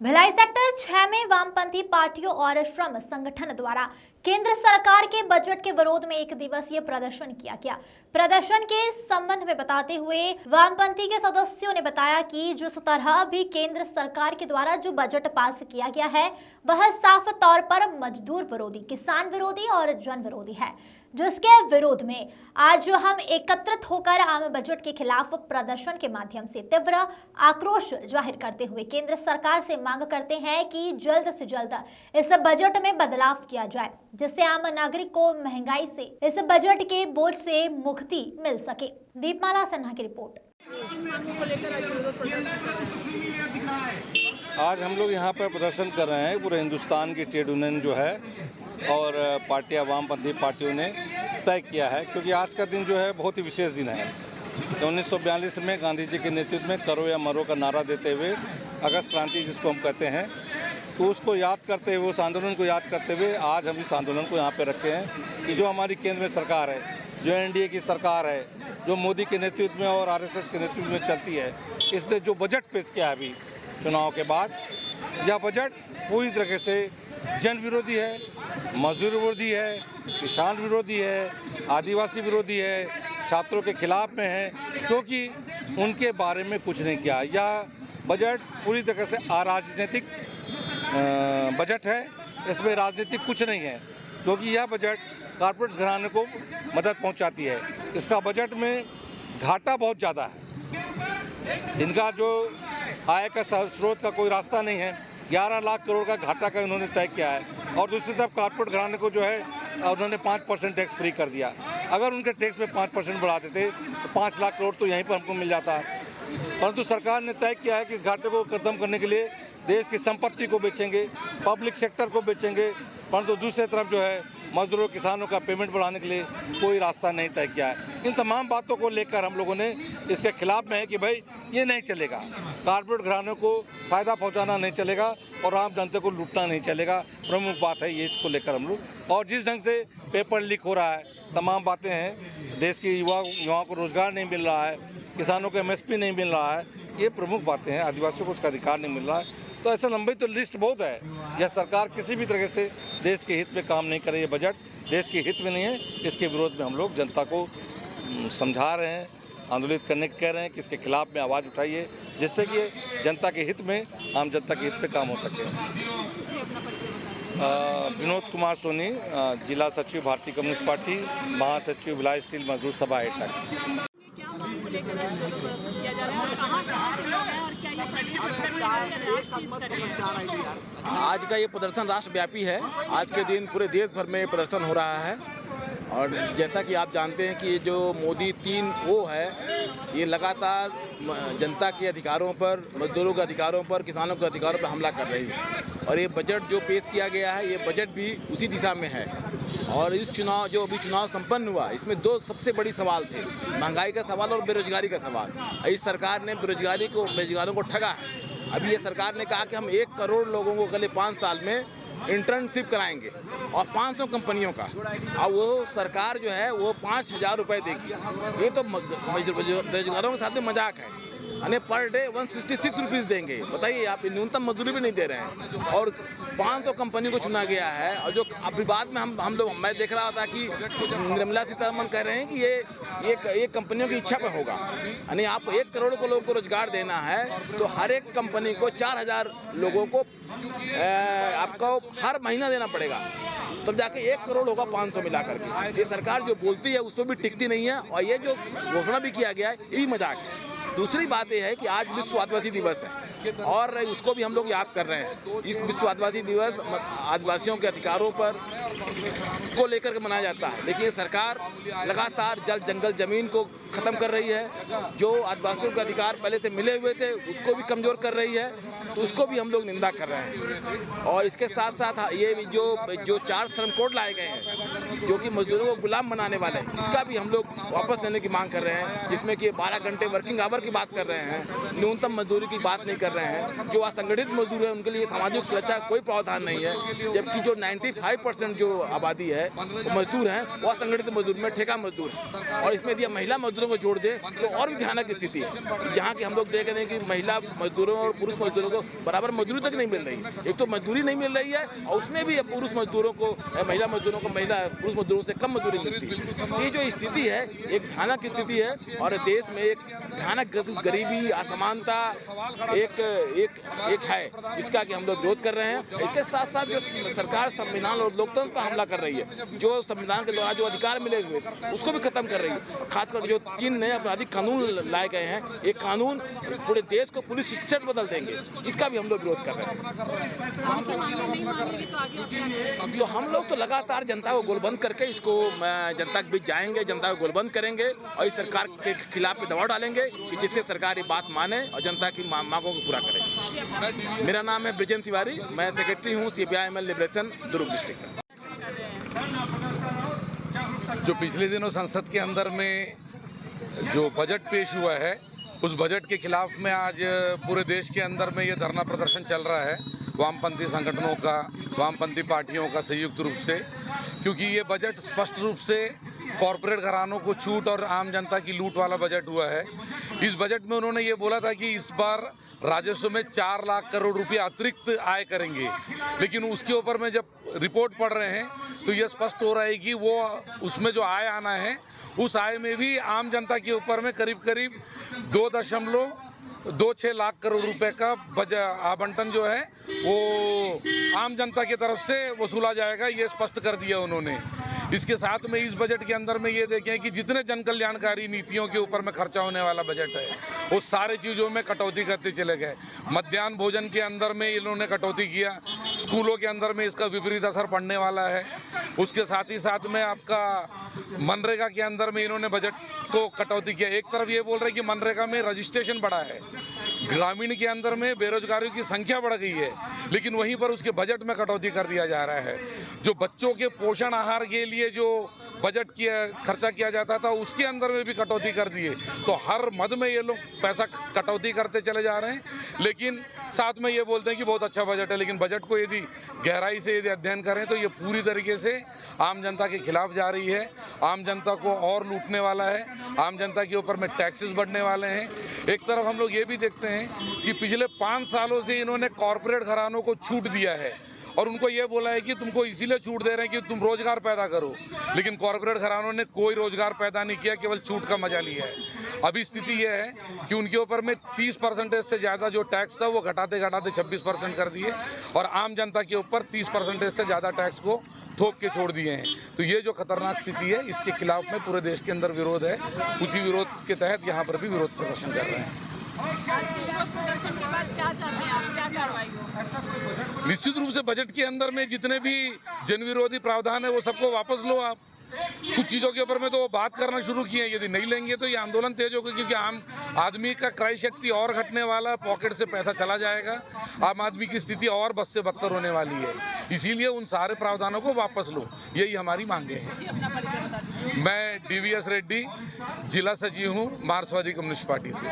Bhilai sector 6 में वामपंथी पार्टियों और श्रम संगठन द्वारा केंद्र सरकार के बजट के विरोध में एक दिवसीय प्रदर्शन किया गया। प्रदर्शन के संबंध में बताते हुए वामपंथी के सदस्यों ने बताया कि जिस तरह भी केंद्र सरकार के द्वारा जो बजट पास किया गया है वह साफ तौर पर मजदूर विरोधी, किसान विरोधी और जन विरोधी है, जिसके विरोध में आज हम एकत्रित होकर आम बजट के खिलाफ प्रदर्शन के माध्यम से तीव्र आक्रोश जाहिर करते हुए केंद्र सरकार से मांग करते हैं कि जल्द से जल्द इस बजट में बदलाव किया जाए, जिससे आम नागरिक को महंगाई से इस बजट के बोझ से मुक्ति मिल सके। दीपमाला सिन्हा की रिपोर्ट। आज हम लोग यहाँ पर प्रदर्शन कर रहे हैं। पूरे हिंदुस्तान की ट्रेड यूनियन जो है और पार्टियां, वामपंथी पार्टियों ने तय किया है, क्योंकि आज का दिन जो है बहुत ही विशेष दिन है। 1942 में गांधी जी के नेतृत्व में करो या मरो का नारा देते हुए अगस्त क्रांति जिसको हम कहते हैं, तो उसको याद करते हुए, उस आंदोलन को याद करते हुए आज हम इस आंदोलन को यहाँ पे रखे हैं कि जो हमारी केंद्र में सरकार है, जो एनडीए की सरकार है, जो मोदी के नेतृत्व में और आरएसएस के नेतृत्व में चलती है, इसने जो बजट पेश किया है अभी चुनाव के बाद, यह बजट पूरी तरीके से जन विरोधी है, मजदूर विरोधी है, किसान विरोधी है, आदिवासी विरोधी है, छात्रों के खिलाफ में है, क्योंकि उनके बारे में कुछ नहीं किया। यह बजट पूरी तरह से अराजनीतिक बजट है। इसमें राजनीतिक कुछ नहीं है, क्योंकि यह बजट कॉर्पोरेट घराने को मदद पहुंचाती है। इसका बजट में घाटा बहुत ज़्यादा है। इनका जो आय का स्रोत का कोई रास्ता नहीं है। 11 लाख करोड़ का घाटा का इन्होंने तय किया है और दूसरी तरफ कॉर्पोरेट घराने को जो है उन्होंने 5% टैक्स फ्री कर दिया। अगर उनके टैक्स में 5% बढ़ा देते तो 5 लाख करोड़ तो यहीं पर हमको मिल जाता है। परंतु सरकार ने तय किया है कि इस घाटे को खत्म करने के लिए देश की संपत्ति को बेचेंगे, पब्लिक सेक्टर को बेचेंगे, परंतु दूसरी तरफ जो है मजदूरों, किसानों का पेमेंट बढ़ाने के लिए कोई रास्ता नहीं तय किया है। इन तमाम बातों को लेकर हम लोगों ने इसके खिलाफ में है कि भाई ये नहीं चलेगा, कॉर्पोरेट घरानों को फ़ायदा पहुंचाना नहीं चलेगा और आम जनता को लूटना नहीं चलेगा। प्रमुख बात है ये, इसको लेकर हम लोग, और जिस ढंग से पेपर लीक हो रहा है, तमाम बातें हैं, देश के युवाओं को रोजगार नहीं मिल रहा है, किसानों को एमएसपी नहीं मिल रहा है, ये प्रमुख बातें हैं, आदिवासियों को उसका अधिकार नहीं मिल रहा है। तो ऐसे लंबी तो लिस्ट बहुत है। यह सरकार किसी भी तरह से देश के हित में काम नहीं करे। ये बजट देश के हित में नहीं है। इसके विरोध में हम लोग जनता को समझा रहे हैं, आंदोलित करने कह रहे हैं कि इसके खिलाफ में आवाज़ उठाइए, जिससे कि जनता के हित में, आम जनता के हित में काम हो सके। विनोद कुमार सोनी, जिला सचिव भारतीय कम्युनिस्ट पार्टी, महासचिव भिलाई स्टील मजदूर सभा एटक। आज का ये प्रदर्शन राष्ट्रव्यापी है। आज के दिन पूरे देश भर में प्रदर्शन हो रहा है और जैसा कि आप जानते हैं कि ये जो मोदी 3O है, ये लगातार जनता के अधिकारों पर, मजदूरों के अधिकारों पर, किसानों के अधिकारों पर हमला कर रही है। और ये बजट जो पेश किया गया है, ये बजट भी उसी दिशा में है। और इस चुनाव जो अभी चुनाव संपन्न हुआ, इसमें दो सबसे बड़ी सवाल थे, महंगाई का सवाल और बेरोजगारी का सवाल। इस सरकार ने बेरोजगारों को ठगा है। अभी ये सरकार ने कहा कि हम 1 करोड़ लोगों को अगले 5 साल में इंटर्नशिप कराएंगे और 500 कंपनियों का। अब वो सरकार जो है वो 5,000 रुपये देगी। ये तो बेरोजगारों के साथ में मजाक है। यानी पर डे 166 रुपीज़ देंगे। बताइए आप, न्यूनतम मजदूरी भी नहीं दे रहे हैं। और 500 कंपनी को चुना गया है। और जो अभी बाद में मैं देख रहा था कि निर्मला सीतारमण कह रहे हैं कि ये कंपनियों की इच्छा पर होगा। यानी आप 1 करोड़ को लोगों को रोजगार देना है तो हर एक कंपनी को 4,000 लोगों को आपको हर महीना देना पड़ेगा, तब जाके 1 करोड़ होगा 500 मिला करके। ये सरकार जो बोलती है उसको भी टिकती नहीं है और ये जो घोषणा भी किया गया है ये भी मजाक है। दूसरी बात यह है कि आज विश्व आदिवासी दिवस है और उसको भी हम लोग याद कर रहे हैं। इस विश्व आदिवासी दिवस आदिवासियों के अधिकारों पर को लेकर के मनाया जाता है, लेकिन ये सरकार लगातार जल, जंगल, जमीन को ख़त्म कर रही है। जो आदिवासियों के अधिकार पहले से मिले हुए थे उसको भी कमज़ोर कर रही है, तो उसको भी हम लोग निंदा कर रहे हैं। और इसके साथ साथ ये जो 4 श्रम कोड लाए गए हैं जो कि मजदूरों को गुलाम बनाने वाले हैं, इसका भी हम लोग वापस लेने की मांग कर रहे हैं, जिसमें कि 12 घंटे वर्किंग आवर की बात कर रहे हैं, न्यूनतम मजदूरी की बात नहीं कर रहे हैं। जो असंगठित मजदूर हैं उनके लिए सामाजिक सुरक्षा कोई प्रावधान नहीं है, जबकि जो 95% जो आबादी है वो मजदूर हैं, वो असंगठित मजदूर में ठेका मजदूर हैं। और इसमें यदि महिला मजदूरों को जोड़ दें तो और भी भयानक स्थिति है, जहाँ की हम लोग देख रहे हैं कि महिला मजदूरों और पुरुष मजदूरों को बराबर मजदूरी तक नहीं मिल रही है। एक तो मजदूरी नहीं मिल रही है और उसमें भी पुरुष मजदूरों को महिला मजदूरों को पुरुष मजदूरों से कम मजदूरी मिलती है। ये जो स्थिति है एक भयानक स्थिति है और देश में एक भयानक गरीबी असमानता एक है, इसका कि हम लोग विरोध कर रहे हैं। इसके साथ साथ जो सरकार संविधान और लोकतंत्र पर हमला कर रही है, जो संविधान के द्वारा जो अधिकार मिले हुए उसको भी खत्म कर रही है। खासकर जो 3 नए आपराधिक कानून लाए गए हैं, एक कानून पूरे देश को पुलिस शिक्षा बदल देंगे, इसका भी हम लोग विरोध कर रहे हैं। तो हम लोग तो लगातार जनता को गोलबंद करके इसको जनता के बीच जाएंगे, जनता को गोलबंद करेंगे और इस सरकार के खिलाफ दबाव डालेंगे कि जिससे सरकार ये बात माने और जनता की मांगों को पूरा करे। मेरा नाम है ब्रिजेंद्र तिवारी, मैं सेक्रेटरी हूँ CPI-ML लिबरेशन दुर्ग डिस्ट्रिक्ट। जो पिछले दिनों संसद के अंदर में जो बजट पेश हुआ है, उस बजट के खिलाफ में आज पूरे देश के अंदर में ये धरना प्रदर्शन चल रहा है वामपंथी संगठनों का, वामपंथी पार्टियों का संयुक्त रूप से, क्योंकि ये बजट स्पष्ट रूप से कॉरपोरेट घरानों को छूट और आम जनता की लूट वाला बजट हुआ है। इस बजट में उन्होंने ये बोला था कि इस बार राजस्व में 4 लाख करोड़ रुपए अतिरिक्त आय करेंगे, लेकिन उसके ऊपर में जब रिपोर्ट पढ़ रहे हैं तो ये स्पष्ट हो रहा है कि वो उसमें जो आय आना है उस आय में भी आम जनता के ऊपर में करीब 2.26 लाख करोड़ रुपए का आवंटन जो है वो आम जनता की तरफ से वसूला जाएगा, ये स्पष्ट कर दिया उन्होंने। इसके साथ में इस बजट के अंदर में ये देखें कि जितने जन कल्याणकारी नीतियों के ऊपर में खर्चा होने वाला बजट है वो सारे चीज़ों में कटौती करते चले गए। मध्याह्न भोजन के अंदर में इन्होंने कटौती किया, स्कूलों के अंदर में इसका विपरीत असर पड़ने वाला है। उसके साथ ही साथ में आपका मनरेगा के अंदर में इन्होंने बजट को कटौती किया। एक तरफ ये बोल रहे कि मनरेगा में रजिस्ट्रेशन बढ़ा है, ग्रामीण के अंदर में बेरोजगारियों की संख्या बढ़ गई है, लेकिन वहीं पर उसके बजट में कटौती कर दिया जा रहा है। जो बच्चों के पोषण आहार के लिए जो बजट खर्चा किया जाता था उसके अंदर में भी कटौती कर दिए। तो हर मद में ये लोग पैसा कटौती करते चले जा रहे हैं, लेकिन साथ में ये बोलते हैं कि बहुत अच्छा बजट है। लेकिन बजट को यदि गहराई से यदि अध्ययन करें तो ये पूरी तरीके से आम जनता के खिलाफ जा रही है, आम जनता को और लूटने वाला है, आम जनता के ऊपर में टैक्सेस बढ़ने वाले हैं। एक तरफ हम लोग ये भी देखते हैं कि पिछले 5 सालों से इन्होंने कॉरपोरेट घरानों को छूट दिया है और उनको ये बोला है कि तुमको इसीलिए छूट दे रहे हैं कि तुम रोजगार पैदा करो, लेकिन कॉरपोरेट घरानों ने कोई रोजगार पैदा नहीं किया, केवल छूट का मजा लिया है। अभी स्थिति यह है कि उनके ऊपर में 30% से ज़्यादा जो टैक्स था वो घटाते 26% कर दिए और आम जनता के ऊपर 30% से ज़्यादा टैक्स को थोप के छोड़ दिए हैं। तो ये जो खतरनाक स्थिति है इसके खिलाफ में पूरे देश के अंदर विरोध है। उसी विरोध के तहत यहाँ पर भी विरोध प्रदर्शन कर रहे हैं। आज के विरोध प्रदर्शन के बाद क्या चाहते हैं आप, क्या कार्रवाई हो? निश्चित रूप से बजट के अंदर में जितने भी जन विरोधी प्रावधान है वो सबको वापस लो आप। कुछ चीज़ों के ऊपर में तो वो बात करना शुरू किए हैं, यदि नहीं लेंगे तो ये आंदोलन तेज होगा, क्योंकि आम आदमी का क्रय शक्ति और घटने वाला, पॉकेट से पैसा चला जाएगा, आम आदमी की स्थिति और बद से बदतर होने वाली है। इसीलिए उन सारे प्रावधानों को वापस लो, यही हमारी मांगे हैं। मैं DVS रेड्डी, जिला सचिव हूँ मार्क्सवादी कम्युनिस्ट पार्टी से।